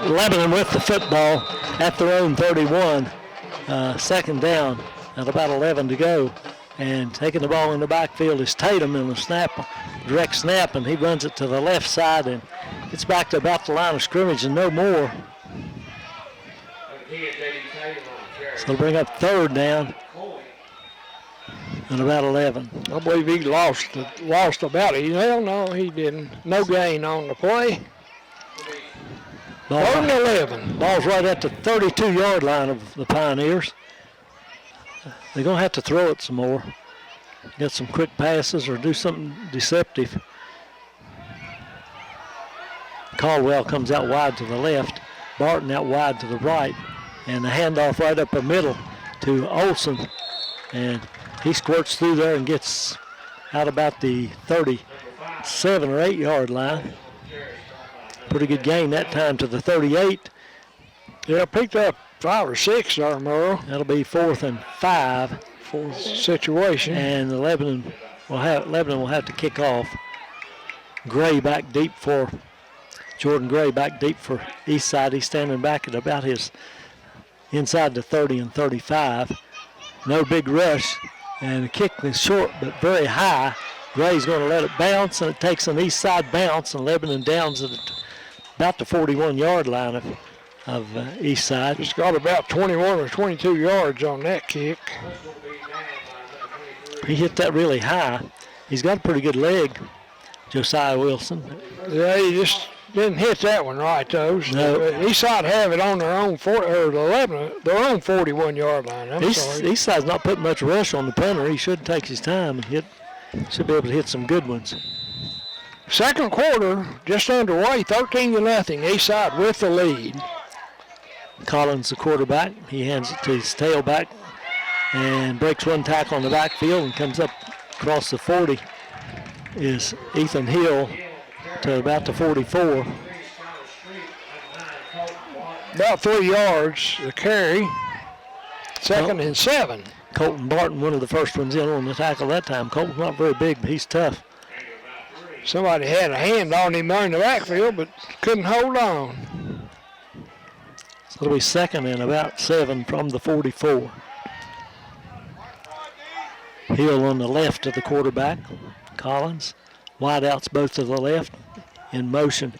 Lebanon with the football at their own 31. Second down at about 11 to go. And taking the ball in the backfield is Tatum in the snap, direct snap, and he runs it to the left side and gets back to about the line of scrimmage and no more. So they'll bring up third down and about 11. I believe he lost about it. Hell no, he didn't. No gain on the play. Third and 11. Ball's right at the 32-yard line of the Pioneers. They're going to have to throw it some more. Get some quick passes or do something deceptive. Caldwell comes out wide to the left. Barton out wide to the right. And the handoff right up the middle to Olson. And he squirts through there and gets out about the 37 or 8-yard line. Pretty good gain that time to the 38. Yeah, picked up 5 or 6 there, Merle. That'll be 4th and 5. Fourth situation. And Lebanon will have to kick off. Gray back deep for Jordan Gray back deep for Eastside. He's standing back at about his inside the 30 and 35. No big rush. And the kick is short but very high. Gray's going to let it bounce, and it takes an Eastside bounce, and Lebanon downs at about the 41-yard line of Eastside. He's got about 21 or 22 yards on that kick. He hit that really high. He's got a pretty good leg, Josiah Wilson. Yeah, he just didn't hit that one right, though. No. Eastside have it on their own 41-yard line. Eastside's not putting much rush on the punter. He should take his time and should be able to hit some good ones. Second quarter, just underway, 13-0. Eastside with the lead. Collins, the quarterback, he hands it to his tailback and breaks one tackle on the backfield and comes up across the 40 is Ethan Hill to about the 44. About 3 yards the carry. Second and 7. Colton Barton, one of the first ones in on the tackle that time. Colton's not very big, but he's tough. Somebody had a hand on him there in the backfield, but couldn't hold on. So it'll be second and about 7 from the 44. Hill on the left of the quarterback. Collins. Wideouts both to the left. In motion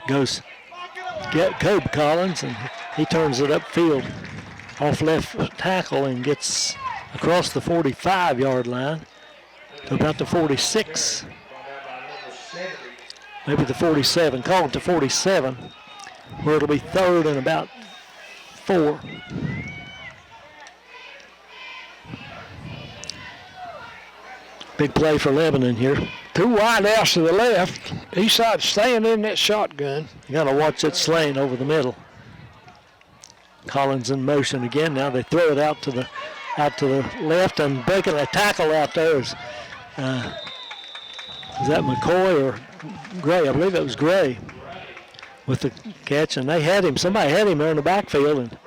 goes Cobe Collins, and he turns it upfield off left tackle and gets across the 45-yard line to about the 46. Maybe the 47. Call it the 47, where it'll be third and about 4. Big play for Lebanon here. 2 wide outs to the left. Eastside staying in that shotgun. You got to watch it slaying over the middle. Collins in motion again. Now they throw it out to the left and breaking a tackle out there is that McCoy or Gray? I believe it was Gray with the catch, and they had him. Somebody had him there in the backfield and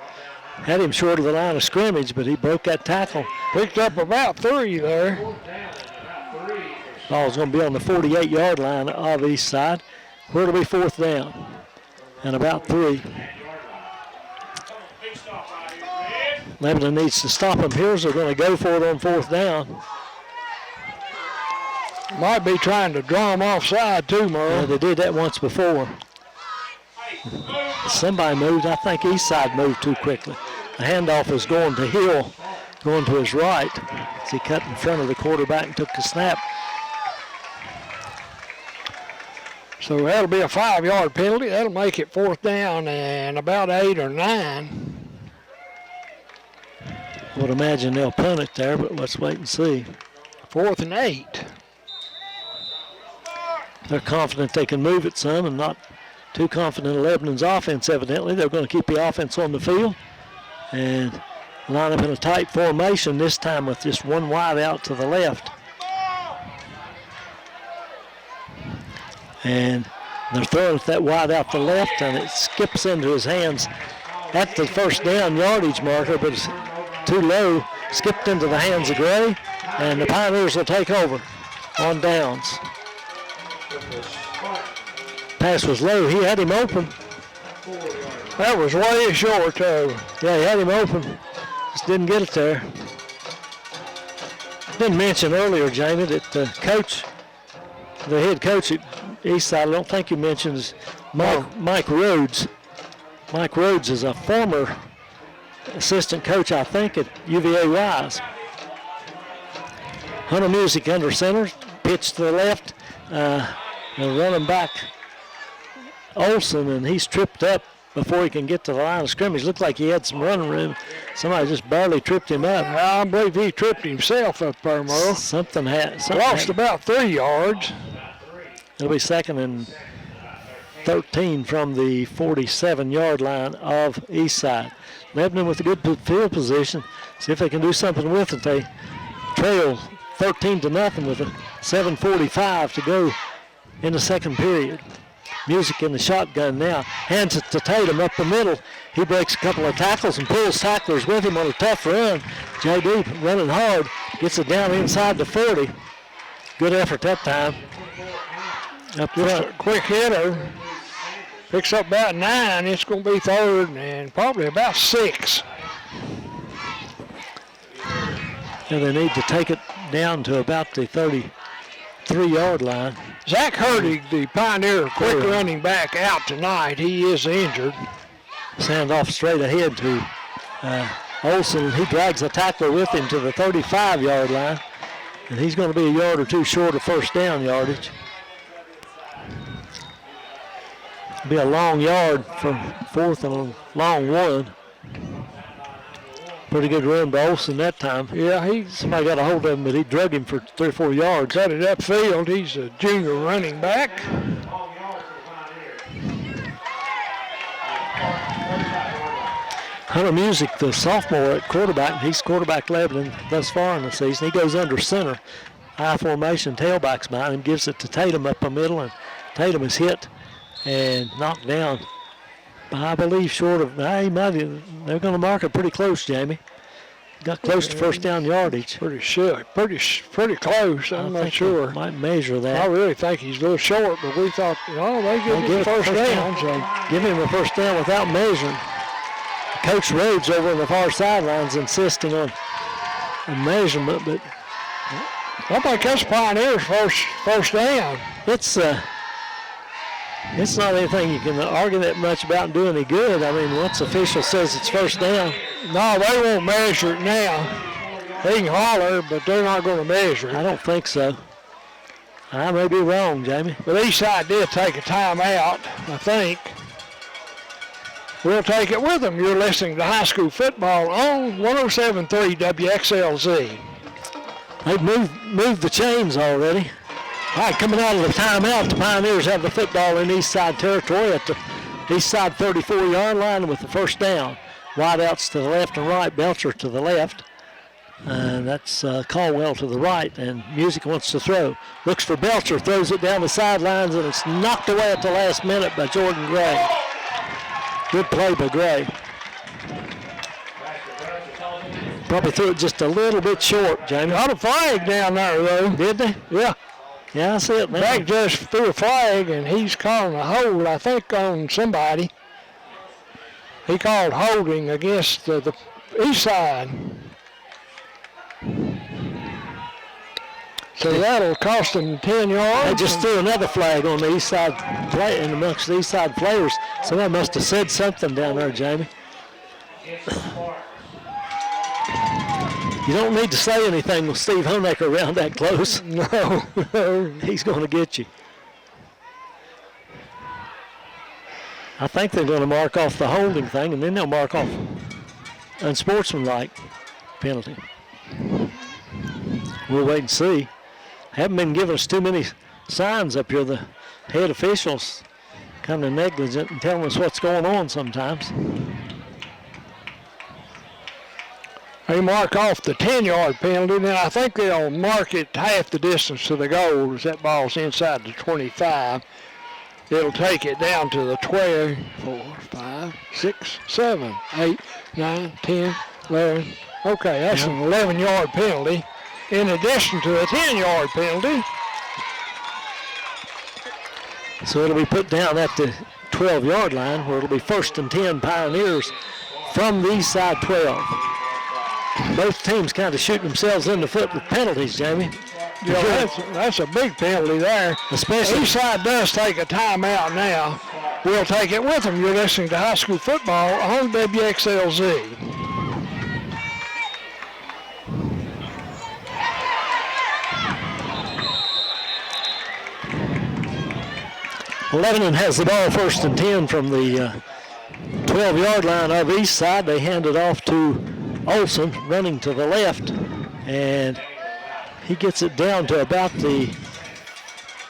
had him short of the line of scrimmage, but he broke that tackle. Picked up about 3 there. Ball's going to be on the 48-yard line of Eastside, where it'll be 4th down and about 3. Lebanon needs to stop them here, so they're going to go for it on 4th down. Might be trying to draw them offside too, Merle. Yeah, they did that once before. Somebody moved. I think Eastside moved too quickly. The handoff is going to Hill, going to his right as he cut in front of the quarterback and took the snap. So that'll be a 5-yard penalty. That'll make it 4th down and about 8 or 9. I would imagine they'll punt it there, but let's wait and see. 4th and 8. They're confident they can move it some and not too confident in Lebanon's offense, evidently. They're going to keep the offense on the field and line up in a tight formation, this time with just one wide out to the left. And they're throwing it that wide out to the left, and it skips into his hands at the 1st down yardage marker, but it's too low. Skipped into the hands of Gray, and the Pioneers will take over on downs. Pass was low. He had him open. That was way short, too. Yeah, he had him open. Just didn't get it there. Didn't mention earlier, Jamie, that the head coach at Eastside, I don't think you mentioned, is Mike Rhodes. Mike Rhodes is a former assistant coach, I think, at UVA Wise. Hunter Music under center, pitch to the left, and running back Olson, and he's tripped up before he can get to the line of scrimmage. Looked like he had some running room. Somebody just barely tripped him up. I believe he tripped himself up there, Merle. Something Lost about 3 yards. It'll be 2nd and 13 from the 47-yard line of Eastside. Lebanon with a good field position. See if they can do something with it. They trail 13-0 with a 7:45 to go in the second period. Music in the shotgun now. Hands it to Tatum up the middle. He breaks a couple of tackles and pulls tacklers with him on a tough run. J.D. running hard. Gets it down inside the 40. Good effort that time. Up Just front. a quick hitter. Picks up about 9. It's going to be 3rd and probably about 6. And they need to take it down to about the 33-yard line. Zach Hurtig, the Pioneer quick running back, out tonight. He is injured. Send off straight ahead to Olson. He drags a tackler with him to the 35-yard line. And he's going to be a yard or two short of first down yardage. Be a long yard for 4th and a long 1. Pretty good run by Olson that time. Yeah, Somebody got a hold of him, but he drug him for 3 or 4 yards. cut it upfield. He's a junior running back. Hunter Music, the sophomore at quarterback, he's quarterback Lebanon thus far in the season. He goes under center. High formation, tailbacks behind him, gives it to Tatum up the middle, and Tatum is hit and knocked down. I believe short of, they're going to mark it pretty close, Jamie. Got close to first down yardage. Pretty close. I'm not sure. Might measure that. I really think he's a little short, but we thought, they give him the first down. So give him a first down without measuring. Coach Rhodes over on the far sidelines insisting on a measurement, but I think that's Pioneer's first down. It's not anything you can argue that much about and do any good. I mean, once the official says it's first down. No, they won't measure it now. They can holler, but they're not going to measure it. I don't think so. I may be wrong, Jamie. But Eastside did take a timeout, I think. We'll take it with them. You're listening to high school football on 107.3 WXLZ. They've moved the chains already. All right, coming out of the timeout, the Pioneers have the football in Eastside territory at the Eastside 34-yard line with the first down. Wideouts to the left and right, Belcher to the left. And that's Caldwell to the right, and Music wants to throw. Looks for Belcher, throws it down the sidelines, and it's knocked away at the last minute by Jordan Gray. Good play by Gray. Probably threw it just a little bit short, Jamie. Got a flag down there, though. Did they? Yeah. Yeah, I see it now. Back just threw a flag, and he's calling a hold, I think, on somebody. He called holding against the east side. So that'll cost them 10 yards. They just threw another flag on the east side play, and amongst the east side players. Somebody must have said something down there, Jamie. You don't need to say anything with Steve Honecker around that close. No. He's going to get you. I think they're going to mark off the holding thing, and then they'll mark off unsportsmanlike penalty. We'll wait and see. Haven't been giving us too many signs up here. The head officials kind of negligent and telling us what's going on sometimes. They mark off the 10-yard penalty, then I think they'll mark it half the distance to the goal as that ball's inside the 25. It'll take it down to the 12, 4, 5, 6, 7, 8, 9, 10, 11. Okay, that's an 11-yard penalty in addition to a 10-yard penalty. So it'll be put down at the 12-yard line, where it'll be 1st and 10 Pioneers from the Eastside 12. Both teams kind of shoot themselves in the foot with penalties, Jamie. Yeah, that's a big penalty there. Especially Eastside does take a timeout now. We'll take it with them. You're listening to high school football on WXLZ. Lebanon has the ball 1st and 10 from the 12-yard line of Eastside. They hand it off to Olson, running to the left, and he gets it down to about the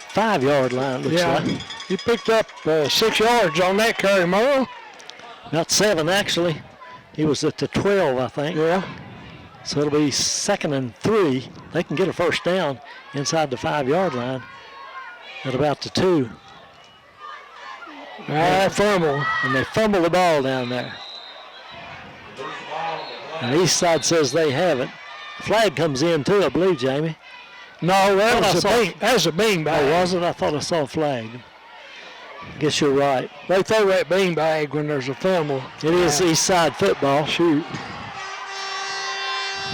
5-yard line, looks like. He picked up 6 yards on that carry, Merle. About 7, actually. He was at the 12, I think. Yeah. So it'll be 2nd and 3. They can get a 1st down inside the 5-yard line at about the 2. Fumble. And they fumble the ball down there. And Eastside says they have it. Flag comes in too, I believe, Jamie. No, that's a beanbag. Oh, was it? I thought I saw a flag. Guess you're right. They throw that beanbag when there's a fumble. It is Eastside football. Shoot.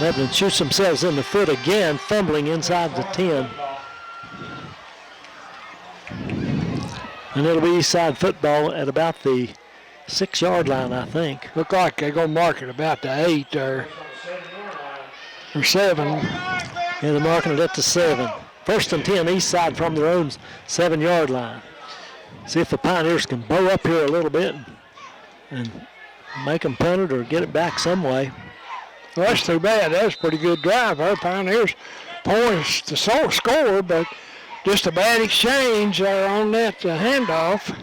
Lebanon shoots themselves in the foot again, fumbling inside the 10. And it'll be Eastside football at about the 6-yard line, I think. Look like they're going to mark it about the 8 or 7. Yeah, they're marking it at the 7. 1st and 10, Eastside from their own 7-yard line. See if the Pioneers can bow up here a little bit and make them punt it or get it back some way. Well, that's too bad. That was a pretty good drive. Our Pioneers points to score, but just a bad exchange there on that handoff.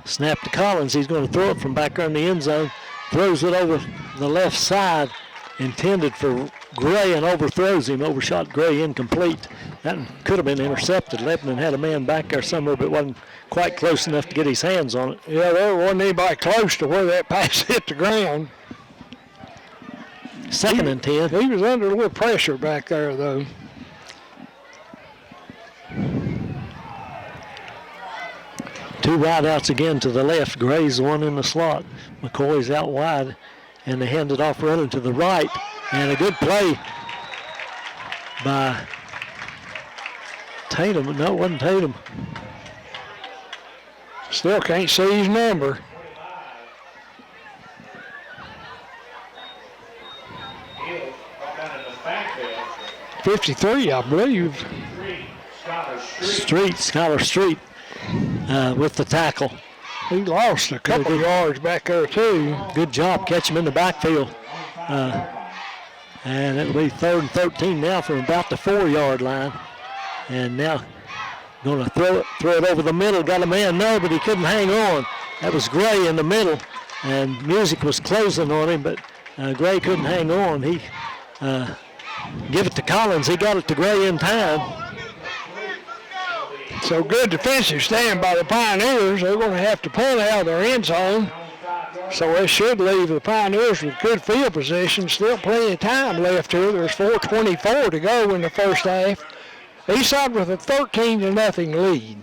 Snap to Collins. He's going to throw it from back there in the end zone. Throws it over the left side, intended for Gray, and overthrows him. Overshot Gray, incomplete. That could have been intercepted. Lebanon had a man back there somewhere, but wasn't quite close enough to get his hands on it. Yeah, there wasn't anybody close to where that pass hit the ground. 2nd and 10. He was under a little pressure back there, though. Two wideouts again to the left. Gray's the one in the slot. McCoy's out wide, and they hand it off running to the right. And a good play by Tatum. No, it wasn't Tatum. Still can't see his number. '53, I believe. Skylar Street with the tackle. He lost a couple yards back there, too. Good job. Catch him in the backfield. And it'll be 3rd and 13 now from about the 4-yard line. And now going to throw it over the middle. Got a man there, but he couldn't hang on. That was Gray in the middle, and Music was closing on him, but Gray couldn't hang on. He give it to Collins. He got it to Gray in time. So good defensive stand by the Pioneers. They're going to have to pull out of their end zone. So it should leave the Pioneers with good field position. Still plenty of time left here. There's 4:24 to go in the first half. Eastside with a 13-0 lead.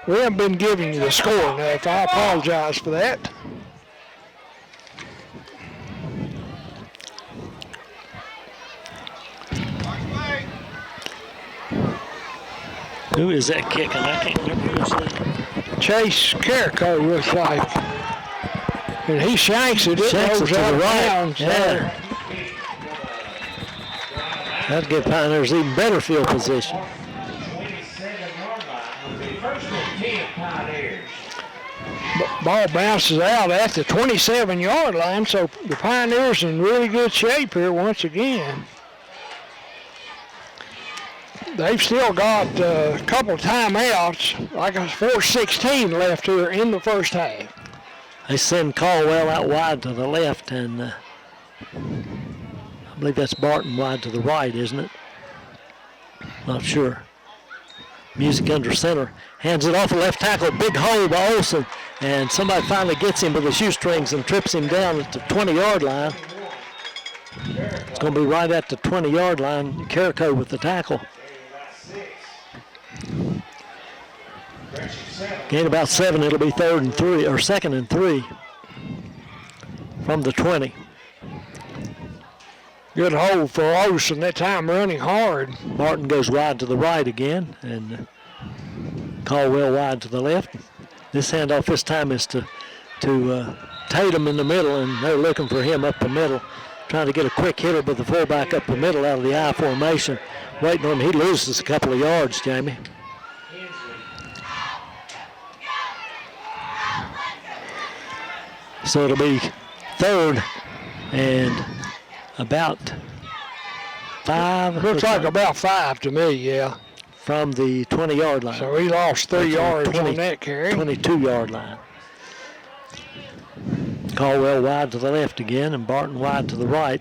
We haven't been giving you the score enough. I apologize for that. Who is that kicking? I can't remember who's that. Chase Carrico looks like. And he shanks it. It goes to the out of right. bounds there. That'll give Pioneers even better field position. Ball bounces out at the 27-yard line, so the Pioneers in really good shape here once again. They've still got a couple timeouts, like a 4:16 left here in the first half. They send Caldwell out wide to the left, and I believe that's Barton wide to the right, isn't it? Not sure. Music under center. Hands it off the left tackle. Big hole by Olson. And somebody finally gets him with the shoestrings and trips him down at the 20-yard line. It's going to be right at the 20-yard line. Carrico with the tackle. Gain about 7. It'll be 3rd and 3, or 2nd and 3 from the 20. Good hold for Olsen. That time running hard. Barton goes wide to the right again, and Caldwell wide to the left. This handoff this time is to Tatum in the middle, and they're looking for him up the middle, trying to get a quick hitter with the fullback up the middle out of the I formation. Waiting on him. He loses a couple of yards, Jamie. So it'll be 3rd and about 5. Looks like about 5 to me, yeah. From the 20-yard line. So he lost 3 yards on that carry. 22-yard line. Caldwell wide to the left again, and Barton wide to the right.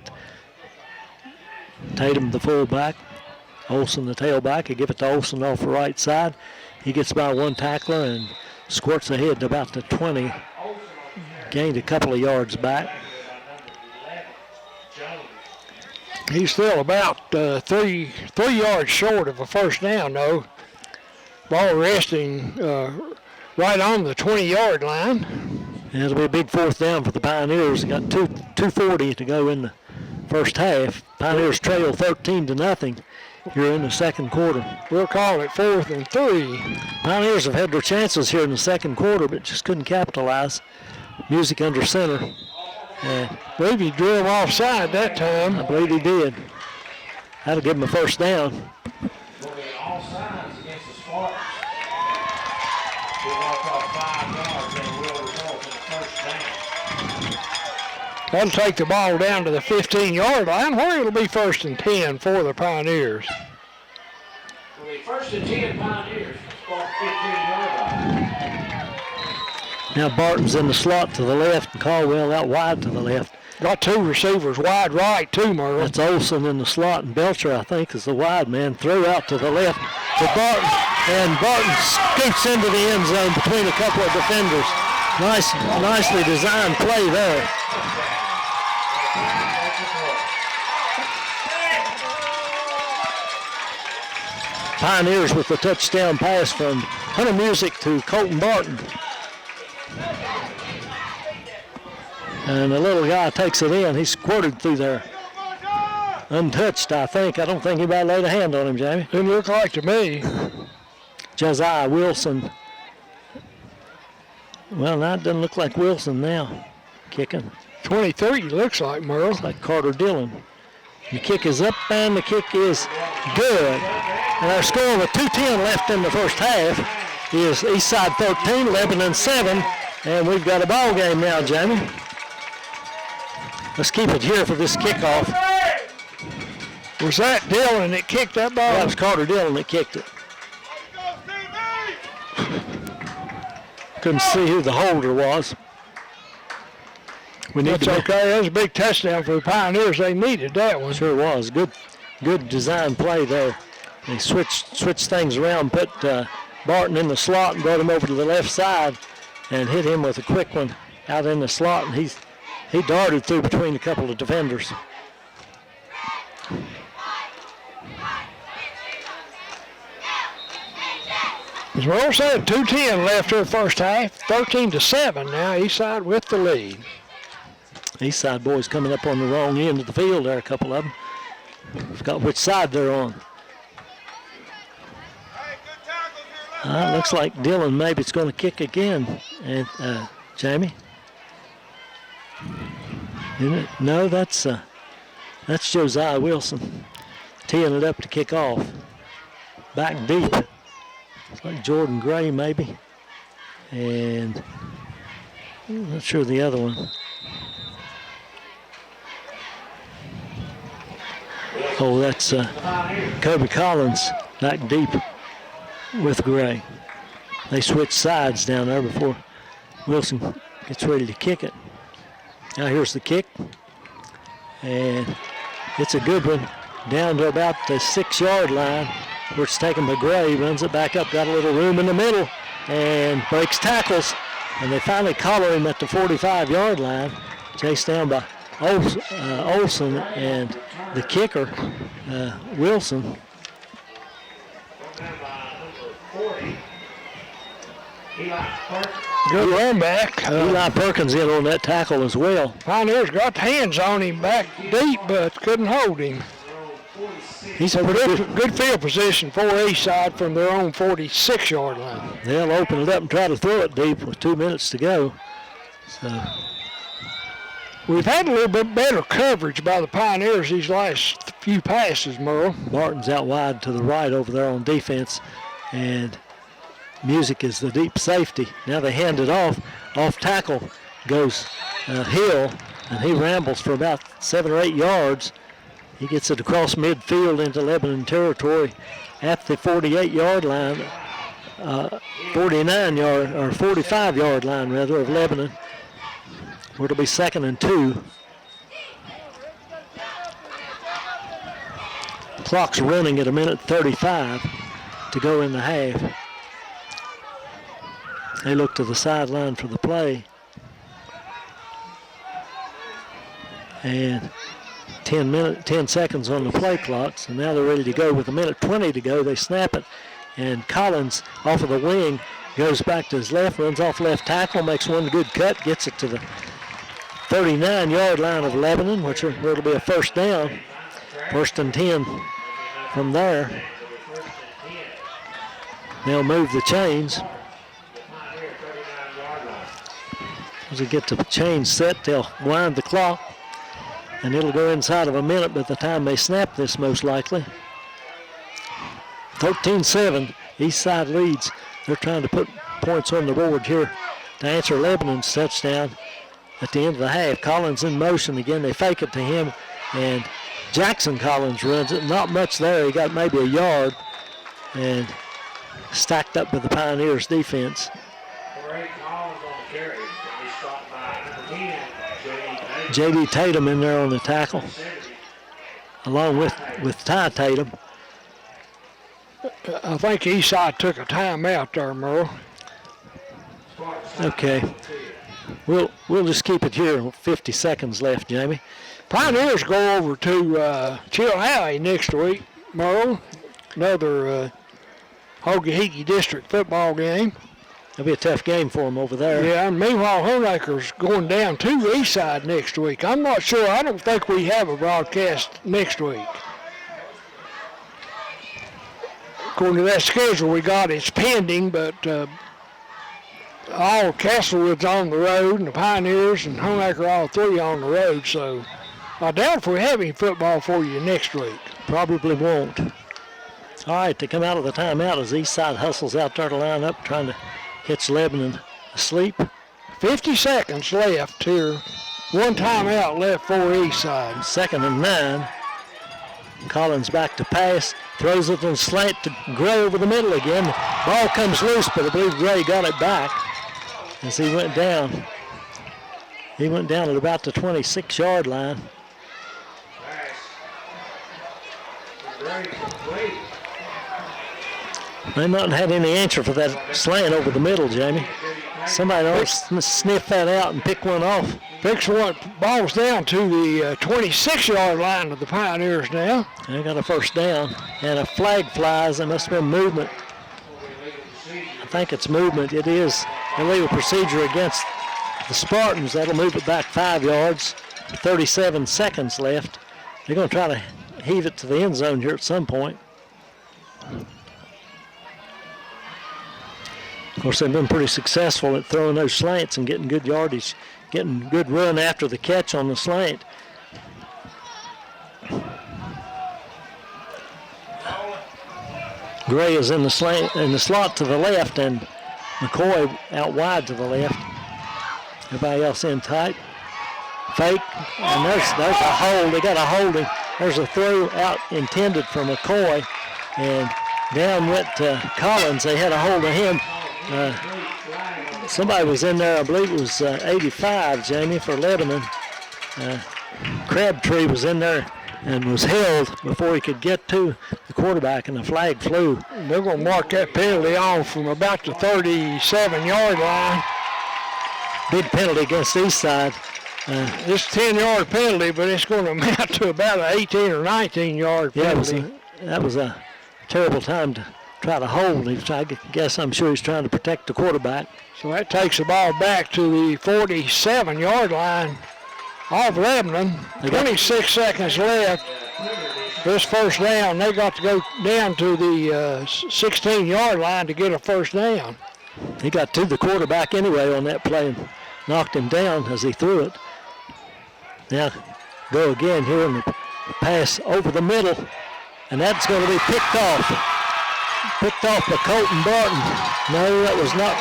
Tatum the fullback. Olsen the tailback. They give it to Olsen off the right side. He gets by one tackler and squirts ahead to about the 20. Gained a couple of yards back. He's still about 3 yards short of a first down, though. Ball resting right on the 20-yard line. And it'll be a big 4th down for the Pioneers. They got 2:40 to go in the first half. Pioneers trail 13-0 here in the second quarter. We'll call it 4th and 3. Pioneers have had their chances here in the second quarter, but just couldn't capitalize. Music under center. I believe he drew him offside that time. I believe he did. That'll give him a first down. That'll take the ball down to the 15-yard line, where it'll be 1st and 10 for the Pioneers. It'll be 1st and 10 Pioneers. 15-yard line. Now Barton's in the slot to the left and Caldwell out wide to the left. Got 2 receivers wide right, too, Merle. That's Olsen in the slot, and Belcher, I think, is the wide man. Throw out to the left to Barton, and Barton scoots into the end zone between a couple of defenders. Nicely designed play there. Pioneers with the touchdown pass from Hunter Music to Colton Barton. And the little guy takes it in. He squirted through there. Untouched, I think. I don't think anybody laid a hand on him, Jamie. Didn't look like to me. Josiah Wilson. Well, now it doesn't look like Wilson now. Kicking. 23 looks like, Merle. Looks like Carter Dillon. The kick is up and the kick is good. And our score with 2:10 left in the first half is Eastside 13, Lebanon 7. And we've got a ball game now, Jamie. Let's keep it here for this kickoff. Was that Dillon that kicked that ball? That was Carter Dillon that kicked it. Couldn't see who the holder was. That's okay. That was a big touchdown for the Pioneers. They needed that one. Sure was. Good design play there. They switched things around, put Barton in the slot and brought him over to the left side and hit him with a quick one out in the slot, and he darted through between a couple of defenders. As Merle said, 2:10 left here first half, 13-7 now, Eastside with the lead. Eastside boys coming up on the wrong end of the field there, a couple of them. Forgot which side they're on. Looks like Dillon maybe it's going to kick again. And Jamie? Isn't it? No, that's Josiah Wilson teeing it up to kick off. Back deep. It's like Jordan Gray maybe. And I'm not sure the other one. Oh, that's Kobe Collins back deep with Gray. They switch sides down there before Wilson gets ready to kick it. Now here's the kick. And it's a good one down to about the 6-yard line where it's taken by Gray, runs it back up, got a little room in the middle and breaks tackles. And they finally collar him at the 45-yard line, chased down by Olsen and the kicker, Wilson. Good run back. Eli Perkins in on that tackle as well. Pioneers got the hands on him back deep, but couldn't hold him. He's So pretty good field position for Eastside from their own 46-yard line. They'll open it up and try to throw it deep with 2 minutes to go. So We've had a little bit better coverage by the Pioneers these last few passes, Merle. Martin's out wide to the right over there on defense, and Music is the deep safety. Now they hand it off. Off tackle goes Hill, and he rambles for about 7 or 8 yards. He gets it across midfield into Lebanon territory at the 48-yard line, 49-yard or 45-yard line rather of Lebanon, where it'll be 2nd and 2. Clock's running at 1:35 to go in the half. They look to the sideline for the play. And 10 seconds on the play clock, so now they're ready to go with 1:20 to go. They snap it, and Collins off of the wing goes back to his left, runs off left tackle, makes one good cut, gets it to the 39-yard line of Lebanon, which will be a first down. 1st and 10 from there. They'll move the chains. As they get the chains set, they'll wind the clock, and it'll go inside of a minute by the time they snap this, most likely. 13-7, Eastside leads. They're trying to put points on the board here to answer Lebanon's touchdown at the end of the half. Collins in motion again. They fake it to him, and Jackson Collins runs it. Not much there. He got maybe a yard, and stacked up with the Pioneers defense. J.D. Tatum in there on the tackle, along with Ty Tatum. I think Eastside took a timeout there, Merle. Okay. We'll just keep it here. 50 seconds left, Jamie. Pioneers go over to Chilhowie next week, Merle. Another Hoagie District football game. It'll be a tough game for them over there. Yeah, and meanwhile, Homeacre's going down to Eastside next week. I'm not sure. I don't think we have a broadcast next week. According to that schedule we got, it's pending, but all Castlewood's on the road, and the Pioneers and Homeacre all three on the road, so I doubt if we have any football for you next week. Probably won't. All right, they come out of the timeout as Eastside hustles out there to line up, trying to catch Lebanon asleep. 50 seconds left here. One timeout left for Eastside. 2nd and 9. Collins back to pass, throws it on slant to Gray over the middle again. Ball comes loose, but I believe Gray got it back as he went down. He went down at about the 26-yard line. They not had any answer for that slant over the middle, Jamie. Somebody ought to sniff that out and pick one off. Picks one, ball's down to the 26-yard line of the Pioneers now. They got a first down, and a flag flies. There must have been movement. I think it's movement. It is illegal procedure against the Spartans. That'll move it back 5 yards. 37 seconds left. They're going to try to heave it to the end zone here at some point. Of course, they've been pretty successful at throwing those slants and getting good yardage, getting good run after the catch on the slant. Gray is in the slot to the left, and McCoy out wide to the left. Everybody else in tight. Fake, and there's a hold. They got a holding. There's a throw out intended for McCoy, and down went Collins. They had a hold of him. Somebody was in there, I believe it was 85, Jamie, for Lebanon. Crabtree was in there and was held before he could get to the quarterback, and the flag flew. They're going to mark that penalty off from about the 37-yard line. Big penalty against Eastside. It's a 10-yard penalty, but it's going to amount to about an 18 or 19-yard penalty. Yeah, that was a terrible time to try to hold. I'm sure he's trying to protect the quarterback. So that takes the ball back to the 47-yard line of Lebanon. 26 seconds left. This first down, they got to go down to the 16-yard line to get a first down. He got to the quarterback anyway on that play and knocked him down as he threw it. Now go again here in the pass over the middle, and that's going to be picked off. Picked off by Colton Barton. No, that was not.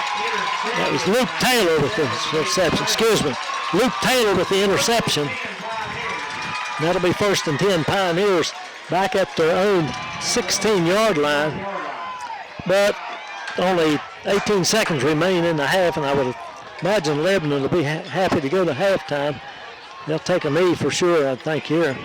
That was Luke Taylor with the interception. Excuse me. Luke Taylor with the interception. That'll be 1st and 10 Pioneers back at their own 16-yard line. But only 18 seconds remain in the half, and I would imagine Lebanon will be happy to go to halftime. They'll take a knee for sure, I think, here.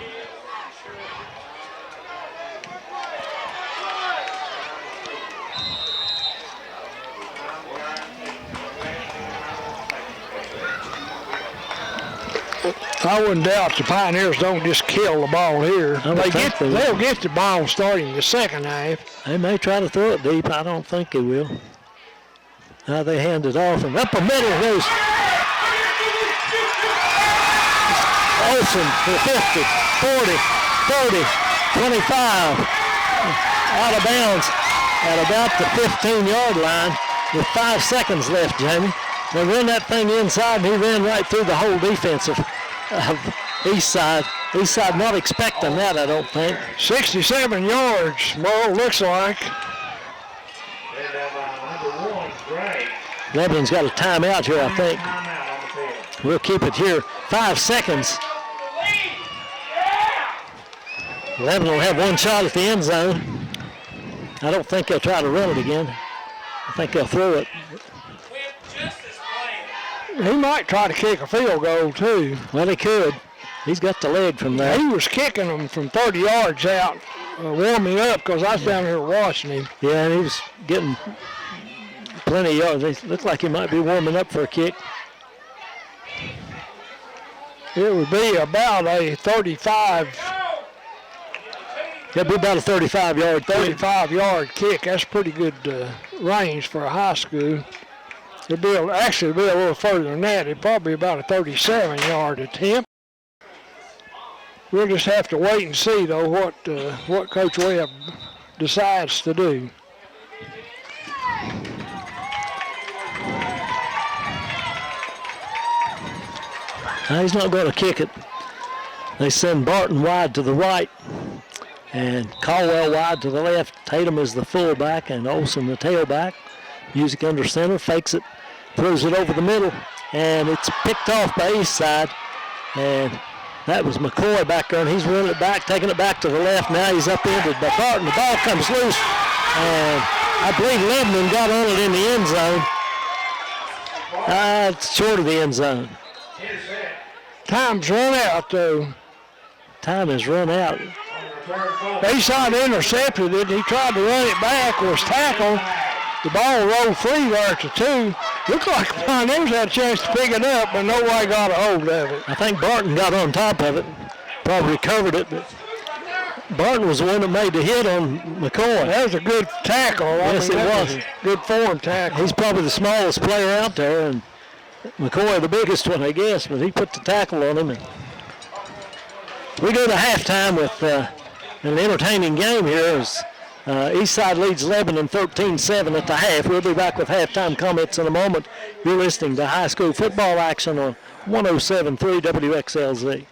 I wouldn't doubt the Pioneers don't just kill the ball here. They'll get the ball starting the second half. They may try to throw it deep. I don't think they will. Now they hand it off, and up the middle goes Olsen for 50, 40, 30, 25. Out of bounds at about the 15-yard line with 5 seconds left, Jamie. They ran that thing inside, and he ran right through the whole defense of Eastside. Eastside not expecting that, I don't think. 67 yards, well, looks like. Lebanon's got a timeout here, I think. We'll keep it here. 5 seconds. Lebanon will have one shot at the end zone. I don't think they'll try to run it again. I think they'll throw it. He might try to kick a field goal, too. Well, he could. He's got the leg from there. He was kicking them from 30 yards out, warming up, because I was down here watching him. Yeah, and he was getting plenty of yards. It looked like he might be warming up for a kick. It would be about a 35. It'd be about a 35-yard kick. That's pretty good range for a high school. It'd be actually be a little further than that. It'd probably be about a 37-yard attempt. We'll just have to wait and see, though, what Coach Webb decides to do. Now he's not going to kick it. They send Barton wide to the right and Caldwell wide to the left. Tatum is the fullback and Olsen the tailback. Music under center, fakes it, throws it over the middle, and it's picked off by Eastside. And that was McCoy back there, and he's running it back, taking it back to the left. Now he's upended by Barton. The ball comes loose, and I believe Lebanon got on it in the end zone. It's short of the end zone. Time's run out, though. Time has run out. Eastside intercepted it. He tried to run it back, was tackled. The ball rolled free there to 2. Looked like the Pioneers had a chance to pick it up, but nobody got a hold of it. I think Barton got on top of it, probably recovered it, but Barton was the one that made the hit on McCoy. That was a good tackle. Yes, it was. Good form tackle. He's probably the smallest player out there, and McCoy the biggest one, I guess, but he put the tackle on him. And we go to halftime with an entertaining game here as Eastside leads Lebanon 13-7 at the half. We'll be back with halftime comments in a moment. You're listening to high school football action on 107.3 WXLZ.